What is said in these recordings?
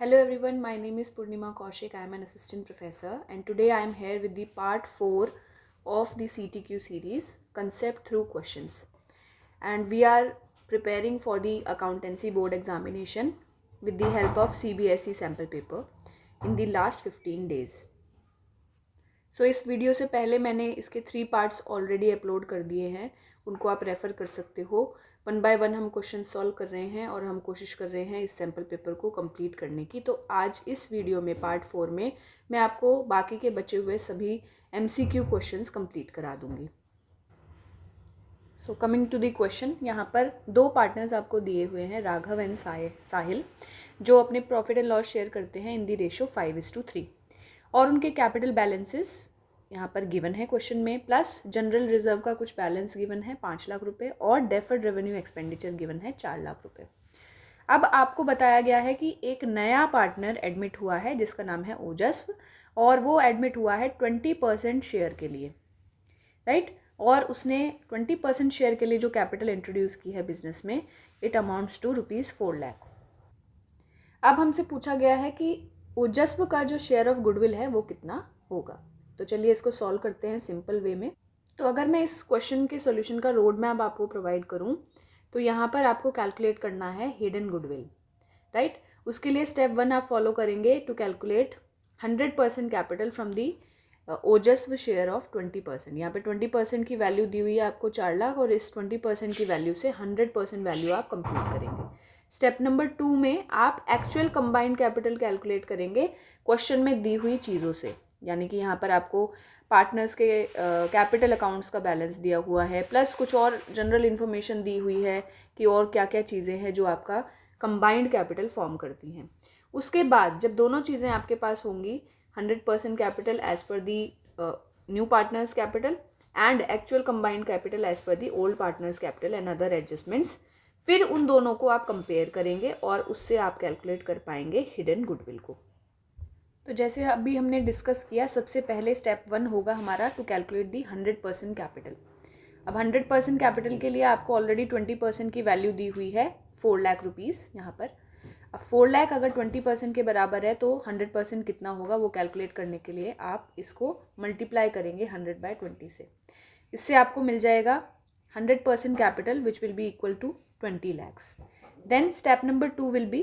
Hello everyone, my name is Purnima Kaushik. I am an assistant professor and today I am here with the part 4 of the CTQ series, Concept Through Questions. And we are preparing for the accountancy board examination with the help of CBSE sample paper in the last 15 days. सो इस video से पहले मैंने इसके 3 parts already upload कर दिए हैं, उनको आप रेफ़र कर सकते हो। 1 बाय 1 हम क्वेश्चन सॉल्व कर रहे हैं और हम कोशिश कर रहे हैं इस सैम्पल पेपर को कंप्लीट करने की। तो आज इस वीडियो में पार्ट 4 में मैं आपको बाकी के बचे हुए सभी MCQ क्वेश्चंस कंप्लीट करा दूंगी। So coming to the question, यहाँ पर 2 पार्टनर्स आपको दिए हुए हैं, राघव एंड साहिल, जो अपने प्रॉफिट एंड लॉस शेयर करते हैं इन द रेशो 5:3 और उनके कैपिटल बैलेंसेस यहाँ पर गिवन है क्वेश्चन में, प्लस जनरल रिजर्व का कुछ बैलेंस गिवन है 5 लाख रुपए और डेफर्ड रेवेन्यू एक्सपेंडिचर गिवन है 4 लाख रुपए। अब आपको बताया गया है कि एक नया पार्टनर एडमिट हुआ है जिसका नाम है ओजस्व और वो एडमिट हुआ है 20% शेयर के लिए, राइट। और उसने 20% शेयर के लिए जो कैपिटल इंट्रोड्यूस की है बिजनेस में, इट अमाउंट्स टू ₹4 लाख। अब हमसे पूछा गया है कि ओजस्व का जो शेयर ऑफ गुडविल है वो कितना होगा। तो चलिए इसको सॉल्व करते हैं सिंपल वे में। तो अगर मैं इस क्वेश्चन के सॉल्यूशन का रोड मैप आपको प्रोवाइड करूं तो यहाँ पर आपको कैलकुलेट करना है हिडन गुडविल, राइट। उसके लिए स्टेप 1 आप फॉलो करेंगे to calculate 100% capital from the Ojasv share of 20%। यहाँ पे 20% की वैल्यू दी हुई है आपको 4 लाख और इस 20% की वैल्यू से 100% वैल्यू आप कंप्यूट करेंगे। स्टेप नंबर 2 में आप एक्चुअल कंबाइंड कैपिटल कैलकुलेट करेंगे क्वेश्चन में दी हुई चीज़ों से, यानी कि यहाँ पर आपको पार्टनर्स के कैपिटल अकाउंट्स का बैलेंस दिया हुआ है, प्लस कुछ और जनरल इन्फॉर्मेशन दी हुई है कि और क्या क्या चीज़ें हैं जो आपका कंबाइंड कैपिटल फॉर्म करती हैं। उसके बाद जब दोनों चीज़ें आपके पास होंगी, 100% capital as per the new partners capital and actual combined capital as per the old partners capital and other adjustments, फिर उन दोनों को आप कंपेयर करेंगे और उससे आप कैलकुलेट कर पाएंगे हिडन गुडविल को। तो जैसे अभी हमने डिस्कस किया, सबसे पहले स्टेप 1 होगा हमारा टू कैलकुलेट दी 100% कैपिटल। अब 100% कैपिटल के लिए आपको ऑलरेडी 20% की वैल्यू दी हुई है 4 लाख रुपीज़ यहाँ पर। अब 4 लाख अगर 20% के बराबर है तो 100% कितना होगा वो कैलकुलेट करने के लिए आप इसको मल्टीप्लाई करेंगे 100/20 से। इससे आपको मिल जाएगा 100% capital which will be equal to 20 lakhs। Then step number 2 will be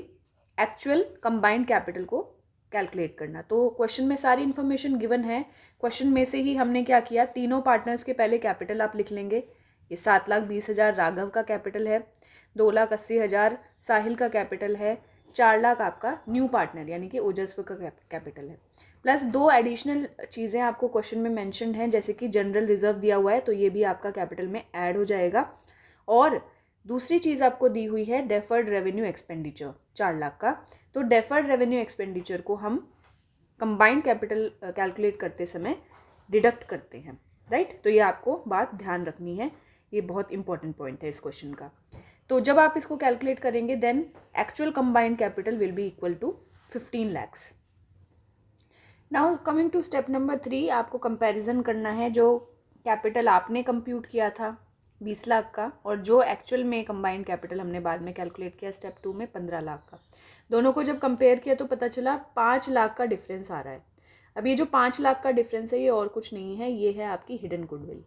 actual combined capital को कैलकुलेट करना। तो क्वेश्चन में सारी इन्फॉर्मेशन गिवन है। क्वेश्चन में से ही हमने क्या किया, तीनों पार्टनर्स के पहले कैपिटल आप लिख लेंगे। ये 7,20,000 राघव का कैपिटल है, 2,80,000 साहिल का कैपिटल है, 4 लाख आपका न्यू पार्टनर यानी कि ओजस्व का कैपिटल है, प्लस 2 एडिशनल चीज़ें आपको क्वेश्चन में मैंशनड हैं, जैसे कि जनरल रिजर्व दिया हुआ है तो ये भी आपका कैपिटल में ऐड हो जाएगा। और दूसरी चीज़ आपको दी हुई है डेफर्ड रेवेन्यू एक्सपेंडिचर 4 लाख का। तो डेफर्ड रेवेन्यू एक्सपेंडिचर को हम कंबाइंड कैपिटल कैलकुलेट करते समय डिडक्ट करते हैं, राइट। तो ये आपको बात ध्यान रखनी है, ये बहुत इंपॉर्टेंट पॉइंट है इस क्वेश्चन का। तो जब आप इसको कैलकुलेट करेंगे then actual combined capital will be equal to 15 lakhs। Now coming to step number 3, आपको कंपैरिजन करना है जो कैपिटल आपने कंप्यूट किया था 20 लाख का और जो एक्चुअल में कंबाइंड कैपिटल हमने बाद में कैलकुलेट किया स्टेप 2 में 15 लाख का। दोनों को जब कंपेयर किया तो पता चला 5 लाख का डिफरेंस आ रहा है। अब ये जो 5 लाख का डिफरेंस है ये और कुछ नहीं है, ये है आपकी हिडन गुडविल।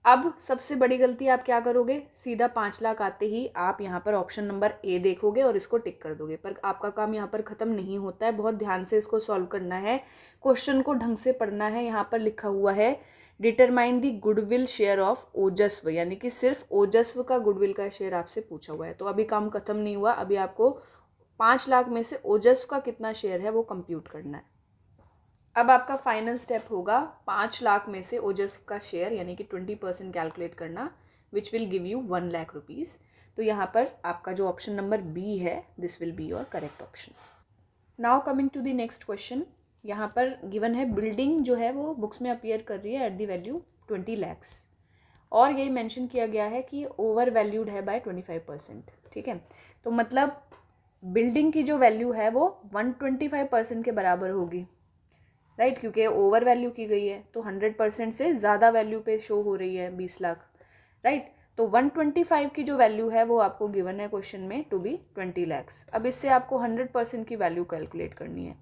अब सबसे बड़ी गलती आप क्या करोगे, सीधा 5 लाख आते ही आप यहाँ पर ऑप्शन नंबर ए देखोगे और इसको टिक कर दोगे, पर आपका काम यहाँ पर ख़त्म नहीं होता है। बहुत ध्यान से इसको सॉल्व करना है, क्वेश्चन को ढंग से पढ़ना है। यहाँ पर लिखा हुआ है determine the goodwill share of Ojasv, यानी कि सिर्फ ओजस्व का गुडविल का शेयर आपसे पूछा हुआ है। तो अभी काम खत्म नहीं हुआ, अभी आपको 5 लाख में से ओजस्व का कितना शेयर है वो कंप्यूट करना है। अब आपका फाइनल स्टेप होगा 5 लाख में से ओजस्व का शेयर यानी कि 20% कैलकुलेट करना, which will give you 1 lakh rupees. तो यहाँ पर आपका जो ऑप्शन नंबर बी है, this will be your correct option. Now coming to the next question, यहाँ पर गिवन है बिल्डिंग जो है वो बुक्स में अपीयर कर रही है एट द वैल्यू 20 lakhs और ये मेंशन किया गया है कि ओवर वैल्यूड है बाय 25%, ठीक है। तो मतलब बिल्डिंग की जो वैल्यू है वो 125% के बराबर होगी, राइट, क्योंकि ओवर वैल्यू की गई है तो 100% से ज़्यादा वैल्यू पे शो हो रही है 20 लाख, राइट। तो 125 की जो वैल्यू है वो आपको गिवन है क्वेश्चन में टू बी 20 lakhs। अब इससे आपको 100% की वैल्यू कैलकुलेट करनी है।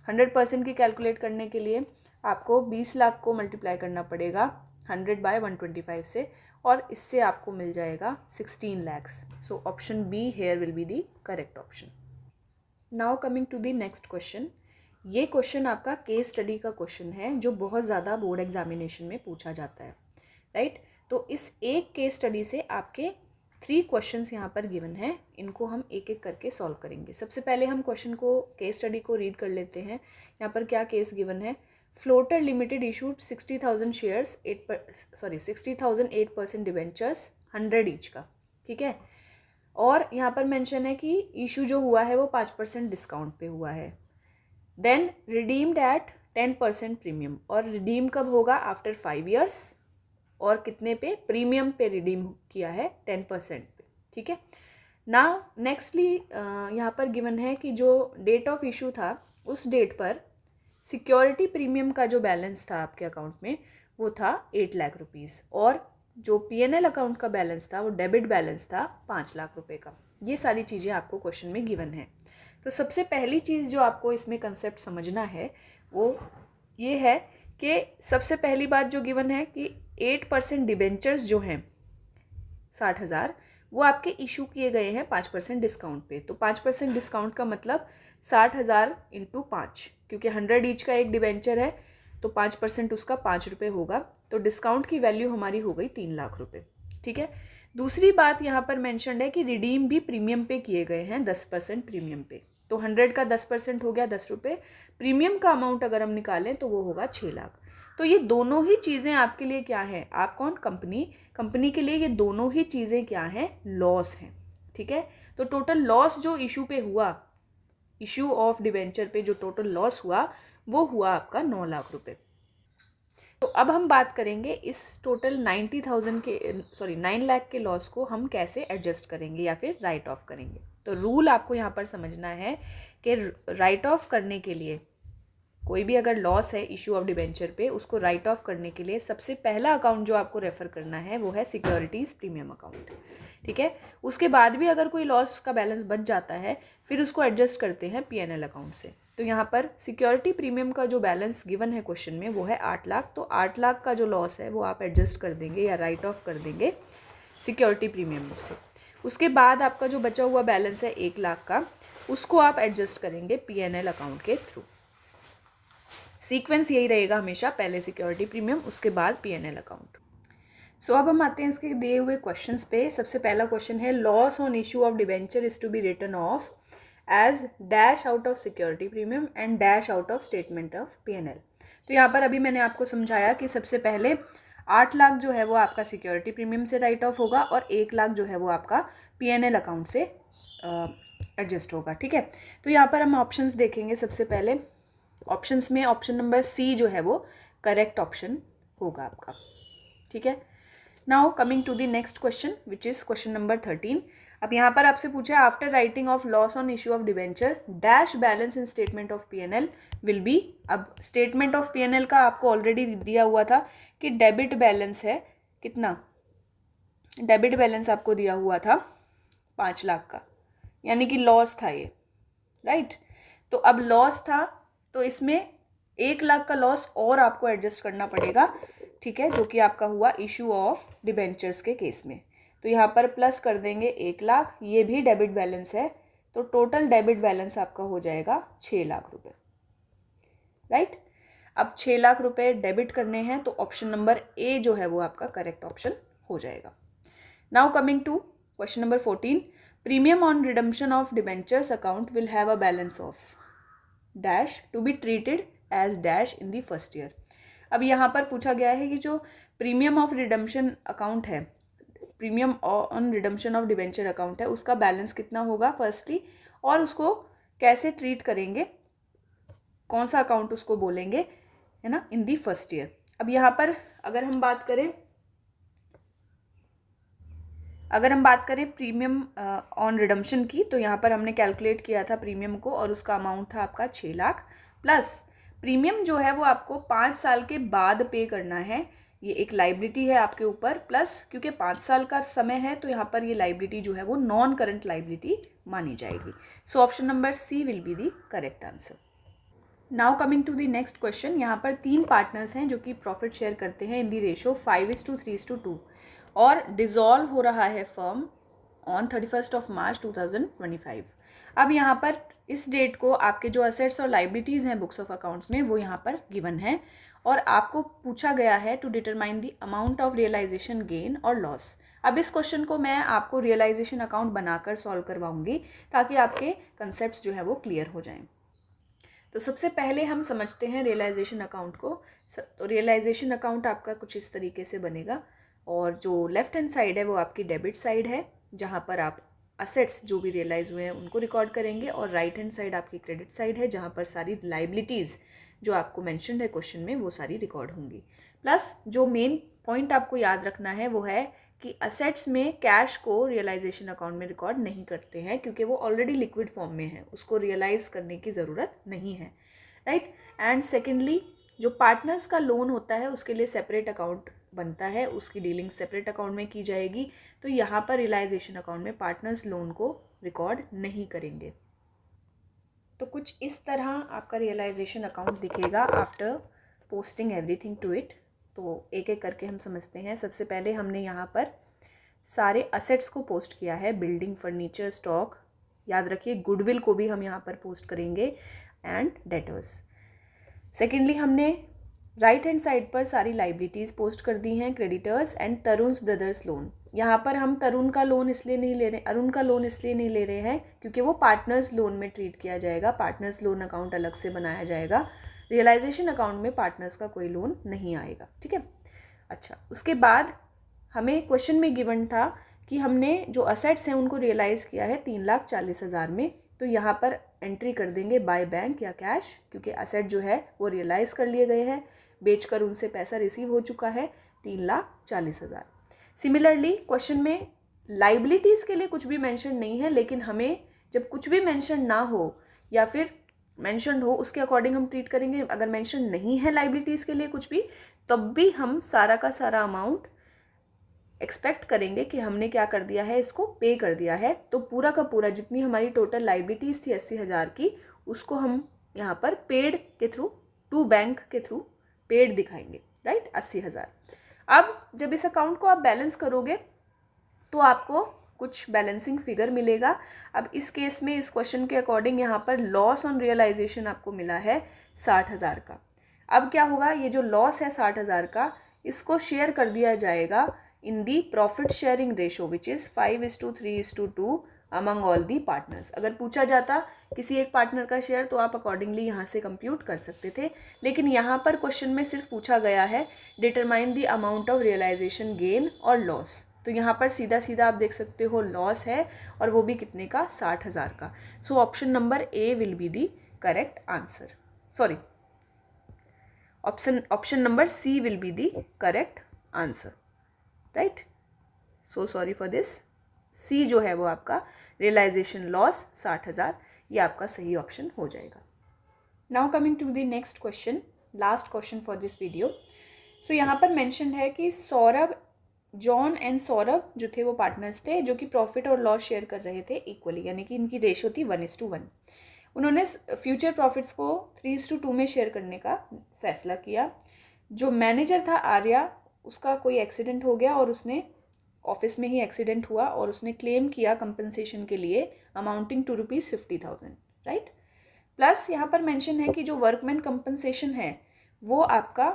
100% की कैलकुलेट करने के लिए आपको 20 लाख को मल्टीप्लाई करना पड़ेगा 100 बाय 125 से, और इससे आपको मिल जाएगा 16 lakhs। So option B here will be the correct option. Now coming to the next question. ये क्वेश्चन आपका केस स्टडी का क्वेश्चन है जो बहुत ज़्यादा बोर्ड एग्जामिनेशन में पूछा जाता है, राइट। तो इस एक केस स्टडी से आपके 3 क्वेश्चंस यहाँ पर गिवन हैं, इनको हम एक एक करके सॉल्व करेंगे। सबसे पहले हम क्वेश्चन को, केस स्टडी को रीड कर लेते हैं। यहाँ पर क्या केस गिवन है, floater limited issued 60,000 shares 60,000 8% debentures 100 each का, ठीक है। और यहाँ पर मेंशन है कि इशू जो हुआ है वो 5% डिस्काउंट पे हुआ है। देन रिडीम्ड एट 10% प्रीमियम, और रिडीम कब होगा, आफ्टर 5 years, और कितने पे, प्रीमियम पे रिडीम किया है 10% पे, ठीक है ना। नेक्स्टली यहाँ पर गिवन है कि जो डेट ऑफ इशू था उस डेट पर सिक्योरिटी प्रीमियम का जो बैलेंस था आपके अकाउंट में वो था 8 लाख रुपीज़, और जो PNL अकाउंट का बैलेंस था वो डेबिट बैलेंस था 5 लाख रुपए का। ये सारी चीज़ें आपको क्वेश्चन में गिवन है। तो सबसे पहली चीज़ जो आपको इसमें कंसेप्ट समझना है वो ये है कि सबसे पहली बात जो गिवन है कि 8% डिबेंचर्स जो हैं 60,000 वो आपके इशू किए गए हैं 5% डिस्काउंट पे। तो 5% डिस्काउंट का मतलब 60,000 इंटू 5, क्योंकि 100 ईच का एक डिबेंचर है तो 5% उसका 5 रुपये होगा। तो डिस्काउंट की वैल्यू हमारी हो गई 3 लाख रुपए, ठीक है। दूसरी बात यहाँ पर मेंशन्ड है कि रिडीम भी प्रीमियम पे किए गए हैं 10% प्रीमियम पे। तो 100 का 10% हो गया 10 रुपये, प्रीमियम का अमाउंट अगर हम निकालें तो वो होगा 6 लाख। तो ये दोनों ही चीज़ें आपके लिए क्या हैं, आप कौन, कंपनी के लिए ये दोनों ही चीज़ें क्या हैं, लॉस हैं, ठीक है। तो टोटल लॉस जो इशू पे हुआ, इशू ऑफ डिवेंचर पे जो टोटल लॉस हुआ वो हुआ आपका 9 लाख रुपए। तो अब हम बात करेंगे इस टोटल 9 लाख के लॉस को हम कैसे एडजस्ट करेंगे या फिर राइट ऑफ करेंगे। तो रूल आपको यहाँ पर समझना है कि राइट ऑफ करने के लिए, कोई भी अगर लॉस है इशू ऑफ डिबेंचर पे, उसको राइट ऑफ करने के लिए सबसे पहला अकाउंट जो आपको रेफर करना है वो है सिक्योरिटीज़ प्रीमियम अकाउंट, ठीक है। उसके बाद भी अगर कोई लॉस का बैलेंस बच जाता है फिर उसको एडजस्ट करते हैं PNL अकाउंट से। तो यहाँ पर सिक्योरिटी प्रीमियम का जो बैलेंस गिवन है क्वेश्चन में वो है 8 लाख। तो 8 लाख का जो लॉस है वो आप एडजस्ट कर देंगे या राइट ऑफ कर देंगे सिक्योरिटी प्रीमियम से। उसके बाद आपका जो बचा हुआ बैलेंस है 1 लाख का, उसको आप एडजस्ट करेंगे PNL अकाउंट के थ्रू। सीक्वेंस यही रहेगा हमेशा, पहले सिक्योरिटी प्रीमियम उसके बाद PNL अकाउंट। सो अब हम आते हैं इसके दिए हुए क्वेश्चंस पे। सबसे पहला क्वेश्चन है, loss on issue of debenture is to be written off as dash out of security premium and dash out of statement of PNL। तो यहाँ पर अभी मैंने आपको समझाया कि सबसे पहले 8 लाख जो है वो आपका सिक्योरिटी प्रीमियम से राइट ऑफ होगा और 1 लाख जो है वो आपका PNL अकाउंट से एडजस्ट होगा, ठीक है। तो यहाँ पर हम ऑप्शंस देखेंगे। सबसे पहले ऑप्शंस में ऑप्शन नंबर C जो है वो करेक्ट ऑप्शन होगा आपका, ठीक है। Now coming to the next question which is question number 13। अब यहाँ पर आपसे पूछा है, after writing off loss on issue of debenture dash balance in statement of PNL will be. अब स्टेटमेंट ऑफ PNL का आपको ऑलरेडी दिया हुआ था कि डेबिट बैलेंस है कितना, डेबिट बैलेंस आपको दिया हुआ था 5 लाख का, यानी कि लॉस था ये, राइट। तो अब लॉस था तो इसमें 1 लाख का लॉस और आपको एडजस्ट करना पड़ेगा, ठीक है, जो कि आपका हुआ इशू ऑफ डिबेंचर्स के केस में। तो यहाँ पर प्लस कर देंगे 1 लाख, ये भी डेबिट बैलेंस है, तो टोटल डेबिट बैलेंस आपका हो जाएगा 6 लाख रुपए, राइट। अब 6 लाख रुपए डेबिट करने हैं तो ऑप्शन नंबर A जो है वो आपका करेक्ट ऑप्शन हो जाएगा। Now coming to question number 14। Premium on redemption of debentures account will have a balance of dash to be treated as dash in the first year. अब यहाँ पर पूछा गया है कि जो प्रीमियम ऑफ रिडम्पशन अकाउंट है, premium on redemption of debenture account है, उसका बैलेंस कितना होगा फर्स्टली, और उसको कैसे ट्रीट करेंगे, कौन सा अकाउंट उसको बोलेंगे, है ना, इन दी फर्स्ट ईयर। अब यहाँ पर अगर हम बात करें प्रीमियम ऑन रिडम्पशन की, तो यहाँ पर हमने कैलकुलेट किया था प्रीमियम को और उसका अमाउंट था आपका 6 लाख, प्लस प्रीमियम जो है वो आपको 5 साल के बाद पे करना है, ये एक लाइबिलिटी है आपके ऊपर, प्लस क्योंकि 5 साल का समय है तो यहाँ पर ये लाइबिलिटी जो है वो नॉन करंट लाइबिलिटी मानी जाएगी. So option number C will be the correct answer. Now coming to the next question. यहाँ पर 3 पार्टनर्स हैं जो कि प्रॉफिट शेयर करते हैं इन दी रेशो 5:3:2 और डिज़ोल्व हो रहा है फर्म ऑन 31 मार्च 2025. अब यहाँ पर इस डेट को आपके जो असेट्स और लाइबिलिटीज़ हैं बुक्स ऑफ अकाउंट्स में वो यहाँ पर गिवन है और आपको पूछा गया है to determine the amount of realisation gain और लॉस. अब इस क्वेश्चन को मैं आपको रियलाइजेशन अकाउंट बनाकर सॉल्व करवाऊंगी ताकि आपके कंसेप्ट्स जो है वो क्लियर हो जाएं. तो सबसे पहले हम समझते हैं रियलाइजेशन अकाउंट को. तो रियलाइजेशन अकाउंट आपका कुछ इस तरीके से बनेगा और जो लेफ्ट हैंड साइड है वो आपकी डेबिट साइड है जहाँ पर आप असेट्स जो भी रियलाइज हुए हैं उनको रिकॉर्ड करेंगे और राइट हैंड साइड आपकी क्रेडिट साइड है जहाँ पर सारी लाइबिलिटीज़ जो आपको मेंशन्ड है क्वेश्चन में वो सारी रिकॉर्ड होंगी. प्लस जो मेन पॉइंट आपको याद रखना है वो है कि असेट्स में कैश को रियलाइजेशन अकाउंट में रिकॉर्ड नहीं करते हैं क्योंकि वो ऑलरेडी लिक्विड फॉर्म में है, उसको रियलाइज़ करने की ज़रूरत नहीं है, राइट. एंड सेकेंडली जो पार्टनर्स का लोन होता है उसके लिए सेपरेट अकाउंट बनता है, उसकी डीलिंग सेपरेट अकाउंट में की जाएगी. तो यहाँ पर रियलाइजेशन अकाउंट में पार्टनर्स लोन को रिकॉर्ड नहीं करेंगे. तो कुछ इस तरह आपका रियलाइजेशन अकाउंट दिखेगा after posting everything to it. तो एक एक करके हम समझते हैं. सबसे पहले हमने यहाँ पर सारे असेट्स को पोस्ट किया है, बिल्डिंग, फर्नीचर, स्टॉक, याद रखिए गुडविल को भी हम यहाँ पर पोस्ट करेंगे, एंड डेटर्स. सेकेंडली हमने राइट हैंड साइड पर सारी लाइबिलिटीज़ पोस्ट कर दी हैं, creditors and Tarun brothers loan. यहाँ पर हम तरुण का लोन इसलिए नहीं ले रहे, अरुण का लोन इसलिए नहीं ले रहे हैं क्योंकि वो पार्टनर्स लोन में ट्रीट किया जाएगा. पार्टनर्स लोन अकाउंट अलग से बनाया जाएगा. रियलाइजेशन अकाउंट में पार्टनर्स का कोई लोन नहीं आएगा, ठीक है. अच्छा, उसके बाद हमें क्वेश्चन में गिवन था कि हमने जो असेट्स हैं उनको रियलाइज़ किया है 3,40,000 में. तो यहाँ पर एंट्री कर देंगे बाय बैंक या कैश क्योंकि असेट जो है वो रियलाइज़ कर लिए गए हैं, बेचकर उनसे पैसा रिसीव हो चुका है 3,40,000. सिमिलरली क्वेश्चन में लाइबिलिटीज़ के लिए कुछ भी मेंशन नहीं है, लेकिन हमें जब कुछ भी मेंशन ना हो या फिर मेंशन्ड हो उसके अकॉर्डिंग हम ट्रीट करेंगे. अगर मेंशन नहीं है लाइबिलिटीज़ के लिए कुछ भी तब भी हम सारा का सारा अमाउंट एक्सपेक्ट करेंगे कि हमने क्या कर दिया है, इसको पे कर दिया है. तो पूरा का पूरा जितनी हमारी टोटल लाइबिलिटीज़ थी 80,000 की उसको हम यहाँ पर पेड के थ्रू, टू बैंक के थ्रू पेड दिखाएंगे, राइट, 80,000. अब जब इस अकाउंट को आप बैलेंस करोगे तो आपको कुछ बैलेंसिंग फिगर मिलेगा. अब इस केस में इस क्वेश्चन के अकॉर्डिंग यहाँ पर लॉस ऑन रियलाइजेशन आपको मिला है 60,000 का. अब क्या होगा, ये जो लॉस है 60,000 का इसको शेयर कर दिया जाएगा in the profit sharing ratio which is 5:3:2 among all the partners. अगर पूछा जाता किसी एक पार्टनर का शेयर तो आप अकॉर्डिंगली यहाँ से कंप्यूट कर सकते थे, लेकिन यहाँ पर क्वेश्चन में सिर्फ पूछा गया है determine the amount of realisation gain और लॉस. तो यहाँ पर सीधा सीधा आप देख सकते हो लॉस है और वो भी कितने का, 60,000 का. So option number A will be the correct answer. Sorry, option number C will be the correct answer, right. So sorry for this. C जो है वो आपका रियलाइजेशन लॉस 60,000 ये आपका सही ऑप्शन हो जाएगा. Now coming to the next question, last question for this video. So यहाँ पर मेंशन है कि सौरभ, जॉन एंड सौरभ जो थे वो पार्टनर्स थे जो कि प्रॉफिट और लॉस शेयर कर रहे थे इक्वली, यानी कि इनकी रेशो थी 1:1. उन्होंने फ्यूचर प्रॉफिट्स को 3:2 में शेयर करने का फैसला किया. जो मैनेजर था आर्या, उसका कोई एक्सीडेंट हो गया और उसने ऑफिस में ही एक्सीडेंट हुआ और उसने क्लेम किया कंपनसेशन के लिए अमाउंटिंग टू ₹50,000, राइट. प्लस यहाँ पर मेंशन है कि जो वर्कमैन कंपनसेशन है वो आपका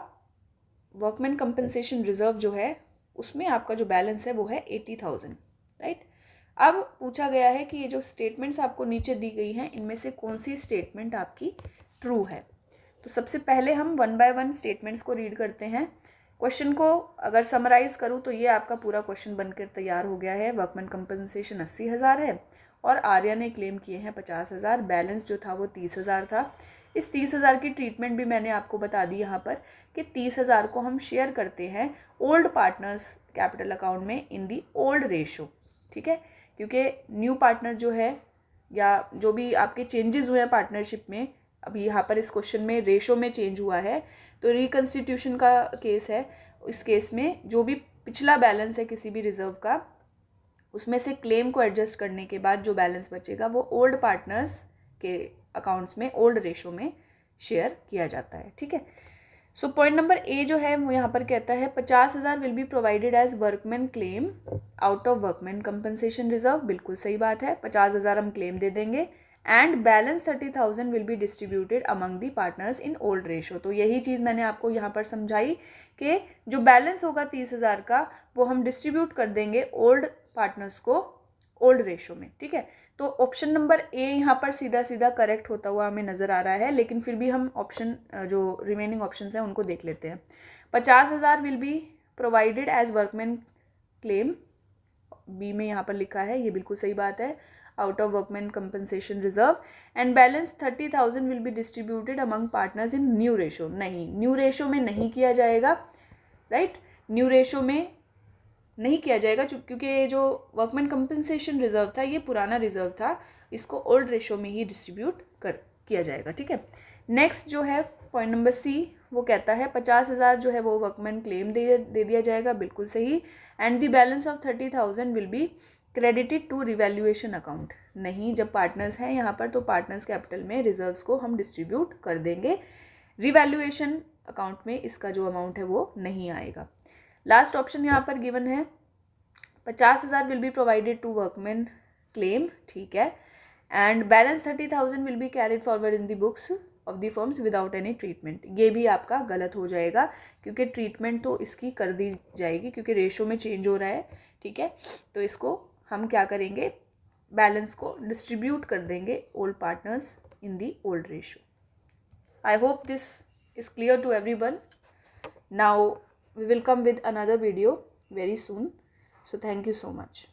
वर्कमैन कंपनसेशन रिजर्व जो है उसमें आपका जो बैलेंस है वो है 80,000, राइट. अब पूछा गया है कि ये जो स्टेटमेंट्स आपको नीचे दी गई हैं इनमें से कौन सी स्टेटमेंट आपकी ट्रू है. तो सबसे पहले हम 1 बाय 1 स्टेटमेंट्स को रीड करते हैं. क्वेश्चन को अगर समराइज़ करूँ तो ये आपका पूरा क्वेश्चन बनकर तैयार हो गया है. वर्कमैन कंपनसेशन 80,000 है और आर्या ने क्लेम किए हैं 50,000. बैलेंस जो था वो 30,000 था. इस 30,000 की ट्रीटमेंट भी मैंने आपको बता दी यहाँ पर कि 30,000 को हम शेयर करते हैं ओल्ड पार्टनर्स कैपिटल अकाउंट में इन दी ओल्ड रेशो, ठीक है. क्योंकि न्यू पार्टनर जो है या जो भी आपके चेंजेस हुए हैं पार्टनरशिप में, अभी यहाँ पर इस क्वेश्चन में रेशो में चेंज हुआ है तो रिकन्स्टिट्यूशन का केस है इस केस में जो भी पिछला बैलेंस है किसी भी रिजर्व का, उसमें से क्लेम को एडजस्ट करने के बाद जो बैलेंस बचेगा वो ओल्ड पार्टनर्स के अकाउंट्स में ओल्ड रेशो में शेयर किया जाता है, ठीक है। सो पॉइंट नंबर ए जो है वो यहाँ पर कहता है 50,000 will be provided as workman claim out of workman compensation reserve. बिल्कुल सही बात है, 50,000 हम क्लेम दे देंगे and balance 30,000 will be distributed among the partners in old ratio. तो यही चीज़ मैंने आपको यहाँ पर समझाई कि जो बैलेंस होगा 30,000 का वो हम डिस्ट्रीब्यूट कर देंगे ओल्ड पार्टनर्स को ओल्ड रेशो में, ठीक है। तो ऑप्शन नंबर ए यहाँ पर सीधा सीधा करेक्ट होता हुआ हमें नज़र आ रहा है, लेकिन फिर भी हम ऑप्शन जो रिमेनिंग ऑप्शन हैं उनको देख लेते हैं। 50,000 will be provided as workman claim, B में यहाँ पर लिखा है, ये बिल्कुल सही बात है, out of workman compensation reserve and balance 30,000 will be distributed among partners in new ratio. नहीं, न्यू रेशो में नहीं किया जाएगा, राइट, न्यू रेशो में नहीं किया जाएगा क्योंकि जो वर्कमैन कंपनसेशन रिजर्व था ये पुराना रिजर्व था, इसको ओल्ड रेशो में ही डिस्ट्रीब्यूट किया जाएगा, ठीक है। नेक्स्ट जो है पॉइंट नंबर सी, वो कहता है 50,000 जो है वो वर्कमैन क्लेम दे दिया जाएगा, बिल्कुल सही, and the balance of 30,000 will be credited to revaluation account. नहीं, जब पार्टनर्स हैं यहाँ पर तो पार्टनर्स कैपिटल में रिजर्व्स को हम डिस्ट्रीब्यूट कर देंगे, रिवैल्यूएशन अकाउंट में इसका जो अमाउंट है वो नहीं आएगा। लास्ट ऑप्शन यहाँ पर गिवन है 50,000 will be provided to workman claim, ठीक है, and balance 30,000 will be carried forward in the books of the firms without any treatment. ये भी आपका गलत हो जाएगा क्योंकि ट्रीटमेंट तो इसकी कर दी जाएगी क्योंकि रेशो में चेंज हो रहा है, ठीक है। तो इसको हम क्या करेंगे, बैलेंस को डिस्ट्रीब्यूट कर देंगे old partners in the old ratio. I hope this is clear to everyone. Now we will come with another video very soon. So thank you so much.